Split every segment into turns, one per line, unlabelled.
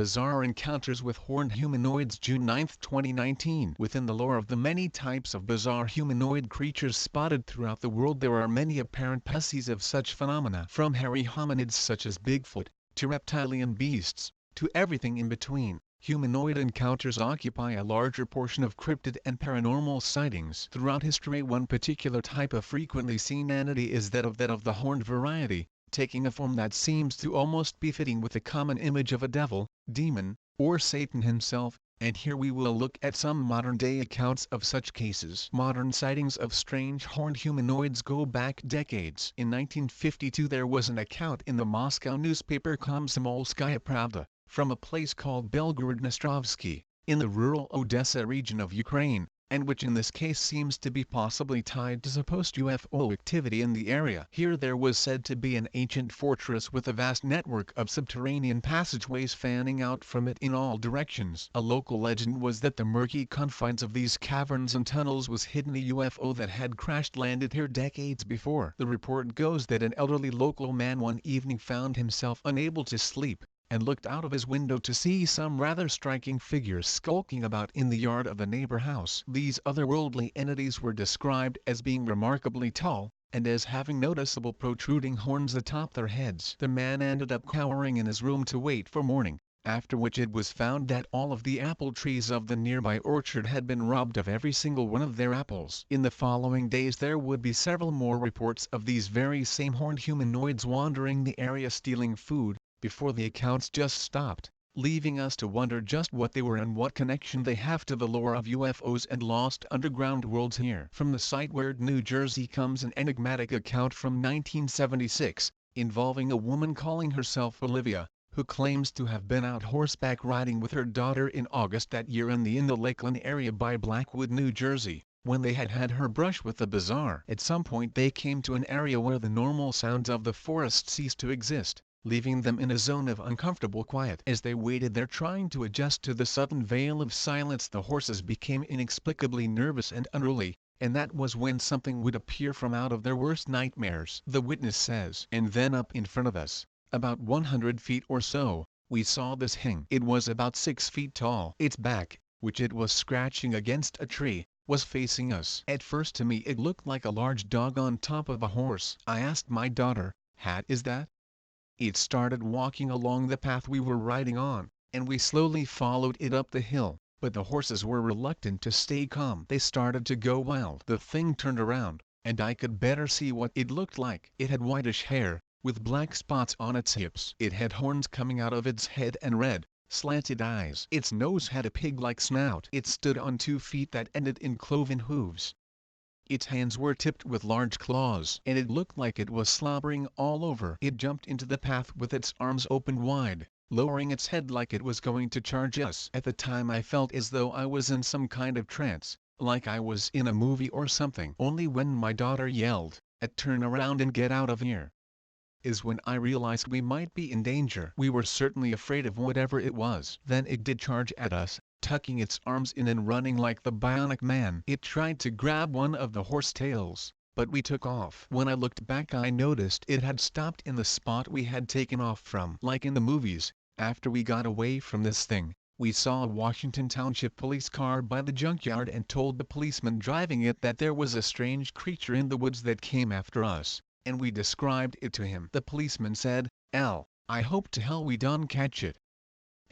Bizarre encounters with horned humanoids. June 9, 2019. Within the lore of the many types of bizarre humanoid creatures spotted throughout the world, there are many apparent species of such phenomena. From hairy hominids such as Bigfoot, to reptilian beasts, to everything in between. Humanoid encounters occupy a larger portion of cryptid and paranormal sightings. Throughout history, one particular type of frequently seen entity is that of the horned variety, taking a form that seems to almost be fitting with the common image of a devil, demon, or Satan himself, and here we will look at some modern-day accounts of such cases. Modern sightings of strange horned humanoids go back decades. In 1952 there was an account in the Moscow newspaper Komsomolskaya Pravda, from a place called Belgorod-Nostrovsky, in the rural Odessa region of Ukraine, and which in this case seems to be possibly tied to supposed UFO activity in the area. Here there was said to be an ancient fortress with a vast network of subterranean passageways fanning out from it in all directions. A local legend was that the murky confines of these caverns and tunnels was hidden a UFO that had crash-landed here decades before. The report goes that an elderly local man one evening found himself unable to sleep, and looked out of his window to see some rather striking figures skulking about in the yard of the neighbor house. These otherworldly entities were described as being remarkably tall, and as having noticeable protruding horns atop their heads. The man ended up cowering in his room to wait for morning, after which it was found that all of the apple trees of the nearby orchard had been robbed of every single one of their apples. In the following days there would be several more reports of these very same horned humanoids wandering the area stealing food, before the accounts just stopped, leaving us to wonder just what they were and what connection they have to the lore of UFOs and lost underground worlds here. From the site where New Jersey comes an enigmatic account from 1976, involving a woman calling herself Olivia, who claims to have been out horseback riding with her daughter in August that year in the Lakeland area by Blackwood, New Jersey. When they had had her brush with the bizarre, at some point they came to an area where the normal sounds of the forest ceased to exist, leaving them in a zone of uncomfortable quiet. As they waited there trying to adjust to the sudden veil of silence, the horses became inexplicably nervous and unruly, and that was when something would appear from out of their worst nightmares. The witness says, and then up in front of us, about 100 feet or so, we saw this thing. It was about 6 feet tall. Its back, which it was scratching against a tree, was facing us. At first to me it looked like a large dog on top of a horse. I asked my daughter, "What is that?" It started walking along the path we were riding on, and we slowly followed it up the hill, but the horses were reluctant to stay calm. They started to go wild. The thing turned around, and I could better see what it looked like. It had whitish hair, with black spots on its hips. It had horns coming out of its head and red, slanted eyes. Its nose had a pig-like snout. It stood on 2 feet that ended in cloven hooves. Its hands were tipped with large claws, and it looked like it was slobbering all over. It jumped into the path with its arms opened wide, lowering its head like it was going to charge us. At the time I felt as though I was in some kind of trance, like I was in a movie or something. Only when my daughter yelled, "Turn around and get out of here," is when I realized we might be in danger. We were certainly afraid of whatever it was. Then it did charge at us, tucking its arms in and running like the Bionic Man. It tried to grab one of the horse tails, but we took off. When I looked back I noticed it had stopped in the spot we had taken off from. Like in the movies, after we got away from this thing, we saw a Washington Township police car by the junkyard and told the policeman driving it that there was a strange creature in the woods that came after us, and we described it to him. The policeman said, "I hope to hell we done catch it,"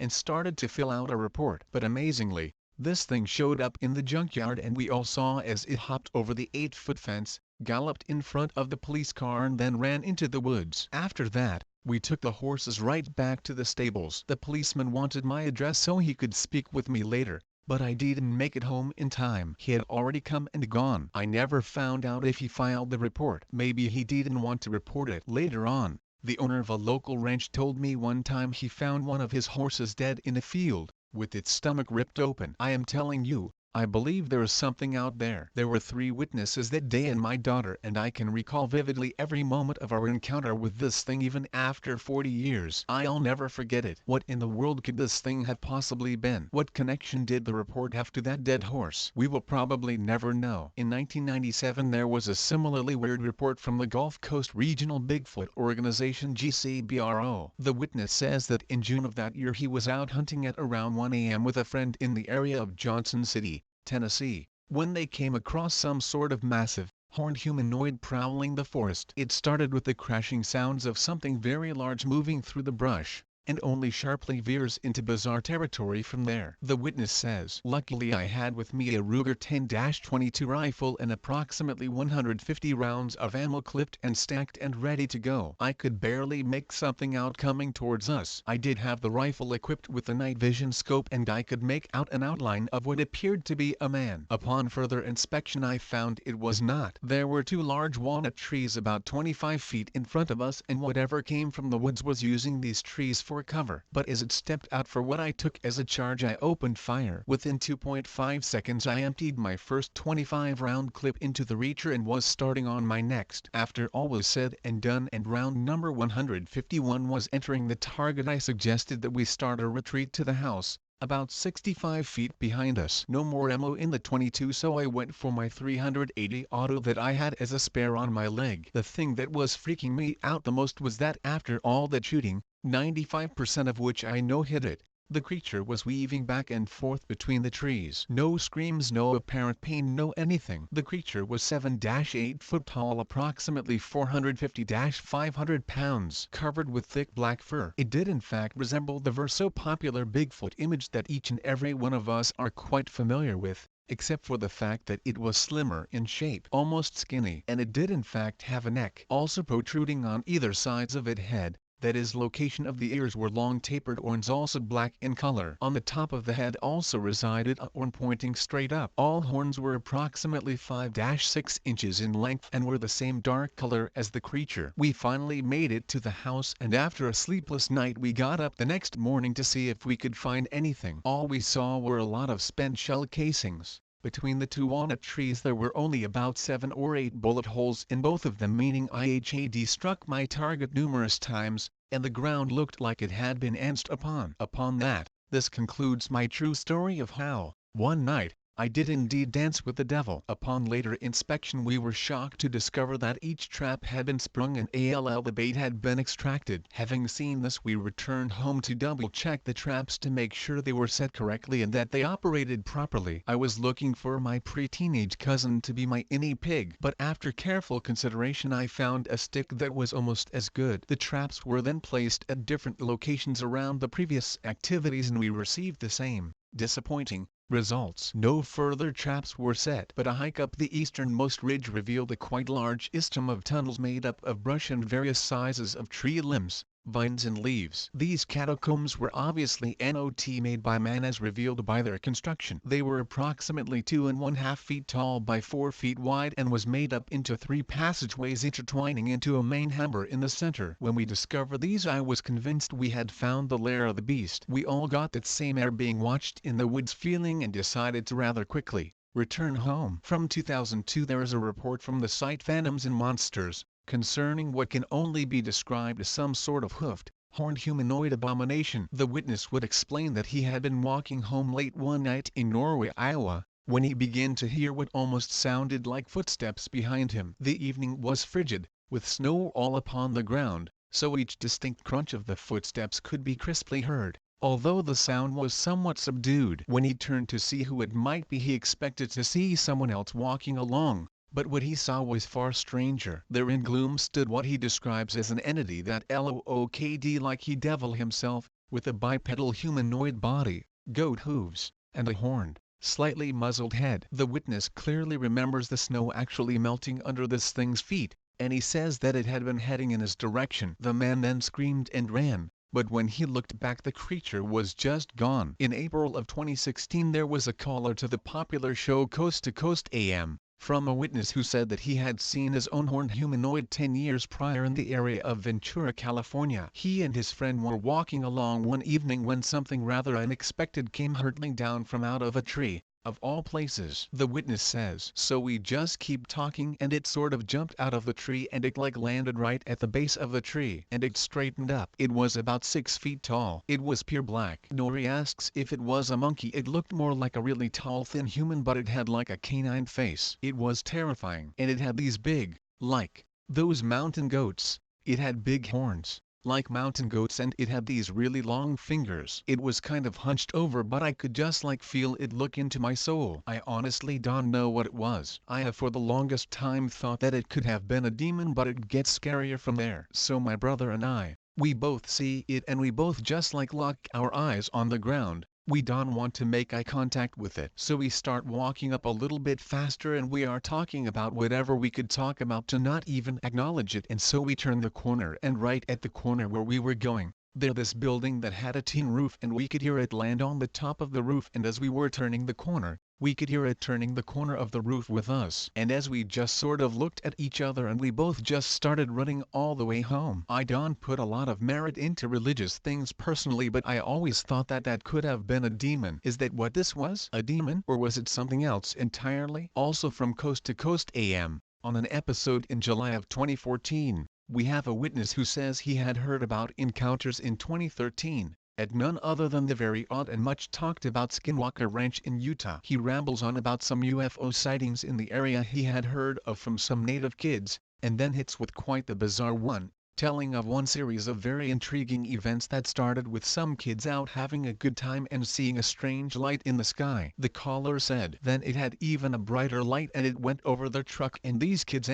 and started to fill out a report. But amazingly, this thing showed up in the junkyard and we all saw as it hopped over the 8-foot fence, galloped in front of the police car and then ran into the woods. After that, we took the horses right back to the stables. The policeman wanted my address so he could speak with me later, but I didn't make it home in time. He had already come and gone. I never found out if he filed the report. Maybe he didn't want to report it. Later on, the owner of a local ranch told me one time he found one of his horses dead in a field, with its stomach ripped open. I am telling you, I believe there is something out there. There were 3 witnesses that day, and my daughter and I can recall vividly every moment of our encounter with this thing even after 40 years. I'll never forget it. What in the world could this thing have possibly been? What connection did the report have to that dead horse? We will probably never know. In 1997 there was a similarly weird report from the Gulf Coast Regional Bigfoot Organization GCBRO. The witness says that in June of that year he was out hunting at around 1 a.m. with a friend in the area of Johnson City, Tennessee, when they came across some sort of massive, horned humanoid prowling the forest. It started with the crashing sounds of something very large moving through the brush, and only sharply veers into bizarre territory from there. The witness says, "Luckily I had with me a Ruger 10-22 rifle and approximately 150 rounds of ammo clipped and stacked and ready to go. I could barely make something out coming towards us. I did have the rifle equipped with a night vision scope and I could make out an outline of what appeared to be a man. Upon further inspection I found it was not. There were 2 large walnut trees about 25 feet in front of us, and whatever came from the woods was using these trees for cover. But as it stepped out for what I took as a charge, I opened fire. Within 2.5 seconds I emptied my first 25-round clip into the reacher and was starting on my next. After all was said and done and round number 151 was entering the target, I suggested that we start a retreat to the house, about 65 feet behind us. No more ammo in the 22, so I went for my 380 auto that I had as a spare on my leg. The thing that was freaking me out the most was that after all that shooting, 95% of which I know hit it, the creature was weaving back and forth between the trees. No screams, no apparent pain, no anything. The creature was 7-8 foot tall, approximately 450-500 pounds, covered with thick black fur. It did in fact resemble the so popular Bigfoot image that each and every one of us are quite familiar with, except for the fact that it was slimmer in shape, almost skinny, and it did in fact have a neck also protruding on either sides of its head. That is, location of the ears were long tapered horns, also black in color. On the top of the head also resided a horn pointing straight up. All horns were approximately 5-6 inches in length and were the same dark color as the creature. We finally made it to the house, and after a sleepless night we got up the next morning to see if we could find anything. All we saw were a lot of spent shell casings. Between the 2 walnut trees there were only about 7 or 8 bullet holes in both of them, meaning I had struck my target numerous times, and the ground looked like it had been danced upon. Upon that, this concludes my true story of how, one night, I did indeed dance with the devil. Upon later inspection we were shocked to discover that each trap had been sprung and the bait had been extracted. Having seen this, we returned home to double-check the traps to make sure they were set correctly and that they operated properly. I was looking for my pre-teenage cousin to be my guinea pig, but after careful consideration I found a stick that was almost as good. The traps were then placed at different locations around the previous activities and we received the same disappointing results. No further traps were set, but a hike up the easternmost ridge revealed a quite large system of tunnels made up of brush and various sizes of tree limbs, vines and leaves. These catacombs were obviously not made by man as revealed by their construction. They were approximately 2.5 feet tall by 4 feet wide and was made up into 3 passageways intertwining into a main chamber in the center. When we discovered these I was convinced we had found the lair of the beast. We all got that same air being watched in the woods feeling and decided to rather quickly return home. From 2002 there is a report from the site Phantoms and Monsters, concerning what can only be described as some sort of hoofed, horned humanoid abomination. The witness would explain that he had been walking home late one night in Norway, Iowa, when he began to hear what almost sounded like footsteps behind him. The evening was frigid, with snow all upon the ground, so each distinct crunch of the footsteps could be crisply heard, although the sound was somewhat subdued. When he turned to see who it might be he expected to see someone else walking along. But what he saw was far stranger. There in gloom stood what he describes as an entity that looked like he devil himself, with a bipedal humanoid body, goat hooves, and a horned, slightly muzzled head. The witness clearly remembers the snow actually melting under this thing's feet, and he says that it had been heading in his direction. The man then screamed and ran, but when he looked back the creature was just gone. In April of 2016 there was a caller to the popular show Coast to Coast AM, from a witness who said that he had seen his own horned humanoid 10 years prior in the area of Ventura, California. He and his friend were walking along one evening when something rather unexpected came hurtling down from out of a tree, of all places. The witness says. So we just keep talking and it sort of jumped out of the tree and it like landed right at the base of the tree and it straightened up. It was about 6 feet tall. It was pure black. Nori asks if it was a monkey. It looked more like a really tall thin human, but it had like a canine face. It was terrifying. And it had these big, like those mountain goats. It had big horns like mountain goats, and it had these really long fingers. It was kind of hunched over, but I could just like feel it look into my soul. I honestly don't know what it was. I have for the longest time thought that it could have been a demon, but it gets scarier from there. So my brother and I, we both see it and we both just like lock our eyes on the ground. We don't want to make eye contact with it. So we start walking up a little bit faster and we are talking about whatever we could talk about to not even acknowledge it. And so we turn the corner, and right at the corner where we were going, there this building that had a tin roof, and we could hear it land on the top of the roof, and as we were turning the corner, we could hear it turning the corner of the roof with us. And as we just sort of looked at each other and we both just started running all the way home. I don't put a lot of merit into religious things personally, but I always thought that that could have been a demon. Is that what this was? A demon? Or was it something else entirely? Also from Coast to Coast AM, on an episode in July of 2014, we have a witness who says he had heard about encounters in 2013. At none other than the very odd and much talked about Skinwalker Ranch in Utah. He rambles on about some UFO sightings in the area he had heard of from some native kids, and then hits with quite the bizarre one, telling of one series of very intriguing events that started with some kids out having a good time and seeing a strange light in the sky. The caller said then it had even a brighter light and it went over their truck, and these kids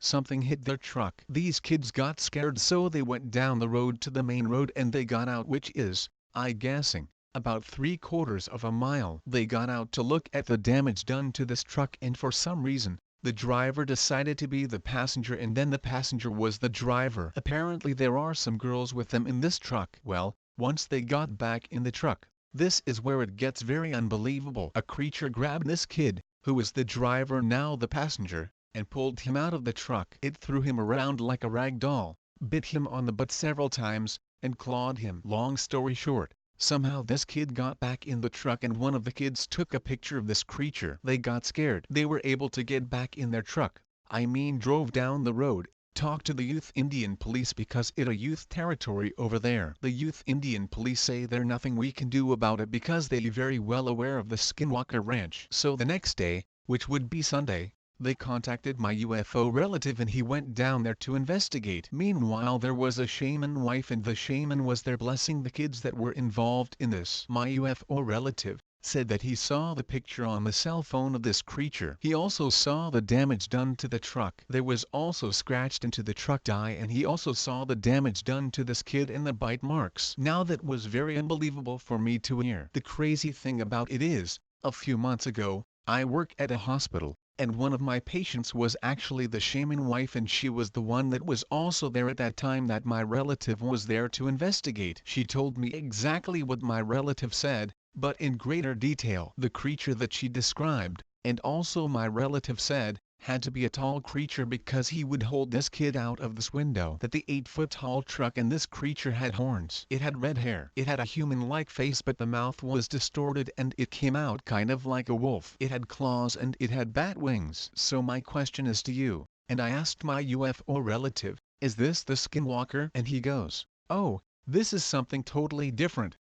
something hit their truck. These kids got scared, so they went down the road to the main road and they got out, which is, I guessing, about 3/4 of a mile. They got out to look at the damage done to this truck, and for some reason, the driver decided to be the passenger, and then the passenger was the driver. Apparently there are some girls with them in this truck. Well, once they got back in the truck, this is where it gets very unbelievable. A creature grabbed this kid, who was the driver now the passenger, and pulled him out of the truck. It threw him around like a rag doll, bit him on the butt several times, and clawed him. Long story short, somehow this kid got back in the truck and one of the kids took a picture of this creature. They got scared. They were able to get back in their truck, I mean drove down the road, talked to the youth Indian police because it's a youth territory over there. The youth Indian police say there's nothing we can do about it because they're very well aware of the Skinwalker Ranch. So the next day, which would be Sunday, they contacted my UFO relative and he went down there to investigate. Meanwhile there was a shaman wife and the shaman was there blessing the kids that were involved in this. My UFO relative said that he saw the picture on the cell phone of this creature. He also saw the damage done to the truck. There was also scratched into the truck die, and he also saw the damage done to this kid and the bite marks. Now that was very unbelievable for me to hear. The crazy thing about it is, a few months ago, I work at a hospital, and one of my patients was actually the shaman wife, and she was the one that was also there at that time that my relative was there to investigate. She told me exactly what my relative said, but in greater detail. The creature that she described, and also my relative said, had to be a tall creature because he would hold this kid out of this window. That the 8-foot-tall truck and this creature had horns. It had red hair. It had a human-like face, but the mouth was distorted and it came out kind of like a wolf. It had claws and it had bat wings. So my question is to you, and I asked my UFO relative, is this the Skinwalker? And he goes, oh, this is something totally different.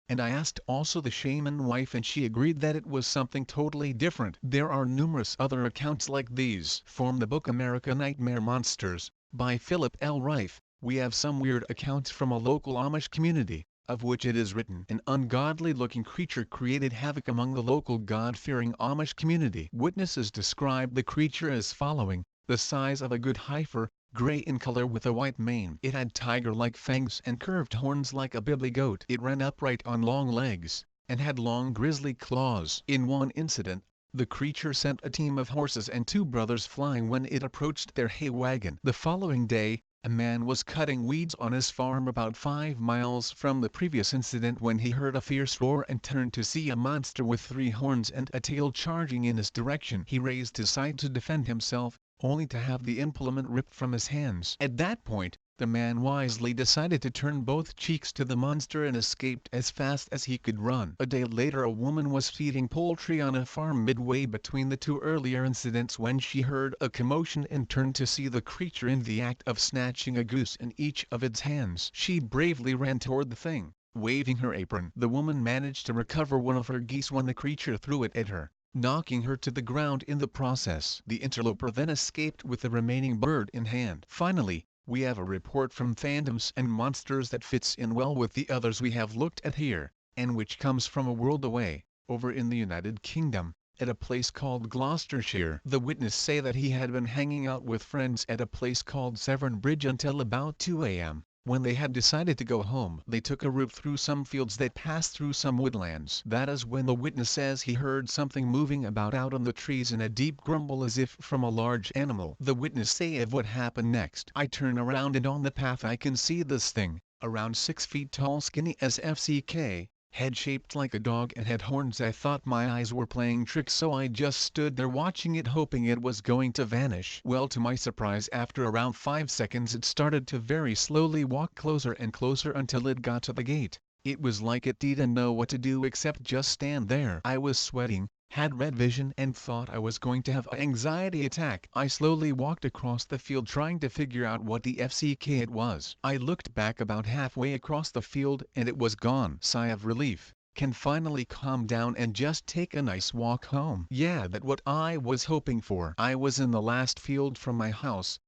And I asked also the shaman wife and she agreed that it was something totally different. There are numerous other accounts like these. From the book American Nightmare Monsters, by Philip L. Rife, we have some weird accounts from a local Amish community, of which it is written an ungodly-looking creature created havoc among the local God-fearing Amish community. Witnesses describe the creature as following: the size of a good heifer, gray in color with a white mane. It had tiger-like fangs and curved horns like a baby goat. It ran upright on long legs, and had long grisly claws. In one incident, the creature sent a team of horses and 2 brothers flying when it approached their hay wagon. The following day, a man was cutting weeds on his farm about 5 miles from the previous incident when he heard a fierce roar and turned to see a monster with 3 horns and a tail charging in his direction. He raised his sight to defend himself, only to have the implement ripped from his hands. At that point, the man wisely decided to turn both cheeks to the monster and escaped as fast as he could run. A day later, a woman was feeding poultry on a farm midway between the two earlier incidents when she heard a commotion and turned to see the creature in the act of snatching a goose in each of its hands. She bravely ran toward the thing, waving her apron. The woman managed to recover one of her geese when the creature threw it at her, knocking her to the ground in the process. The interloper then escaped with the remaining bird in hand. Finally, we have a report from Fandoms and Monsters that fits in well with the others we have looked at here, and which comes from a world away, over in the United Kingdom, at a place called Gloucestershire. The witness say that he had been hanging out with friends at a place called Severn Bridge until about 2 a.m. When they had decided to go home, they took a route through some fields that passed through some woodlands. That is when the witness says he heard something moving about out on the trees and a deep grumble as if from a large animal. The witness say of what happened next. I turn around and on the path I can see this thing, around 6 feet tall, skinny as FCK, head shaped like a dog and had horns. I thought my eyes were playing tricks, so I just stood there watching it, hoping it was going to vanish. Well, to my surprise, after around 5 seconds it started to very slowly walk closer and closer until it got to the gate. It was like it didn't know what to do except just stand there. I was sweating, had red vision and thought I was going to have an anxiety attack. I slowly walked across the field trying to figure out what the FCK it was. I looked back about halfway across the field and it was gone. Sigh of relief. Can finally calm down and just take a nice walk home. Yeah, that's what I was hoping for. I was in the last field from my house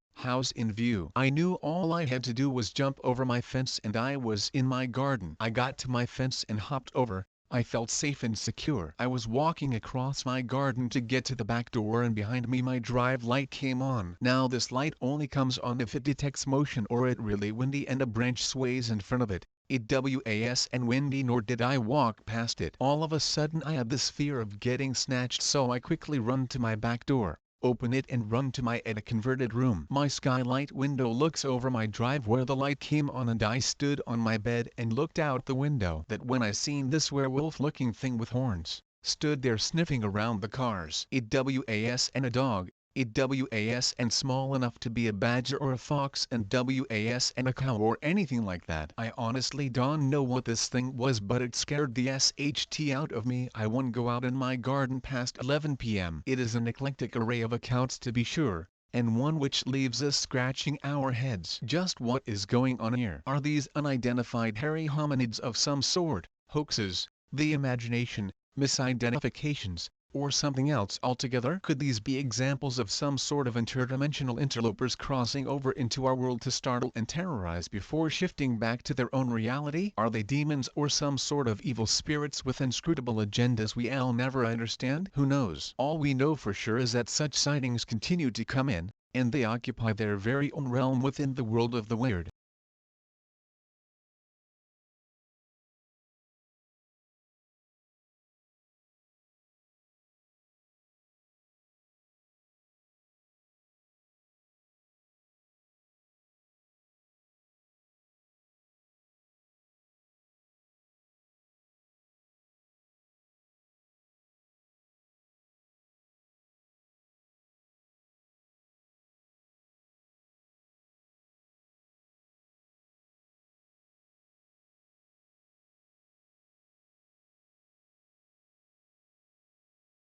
in view. I knew all I had to do was jump over my fence and I was in my garden. I got to my fence and hopped over. I felt safe and secure. I was walking across my garden to get to the back door and behind me my drive light came on. Now this light only comes on if it detects motion or it really windy and a branch sways in front of it. It was and windy, nor did I walk past it. All of a sudden I had this fear of getting snatched, so I quickly run to my back door, open it and run to my converted room. My skylight window looks over my drive where the light came on and I stood on my bed and looked out the window. That when I seen this werewolf looking thing with horns, stood there sniffing around the cars. It was and a dog, it was and small enough to be a badger or a fox, and was and a cow or anything like that. I honestly don't know what this thing was, but it scared the SHT out of me. I won't go out in my garden past 11 p.m. It is an eclectic array of accounts to be sure, and one which leaves us scratching our heads. Just what is going on here? Are these unidentified hairy hominids of some sort, hoaxes, the imagination, misidentifications, or something else altogether? Could these be examples of some sort of interdimensional interlopers crossing over into our world to startle and terrorize before shifting back to their own reality? Are they demons or some sort of evil spirits with inscrutable agendas we'll never understand? Who knows? All we know for sure is that such sightings continue to come in, and they occupy their very own realm within the world of the weird.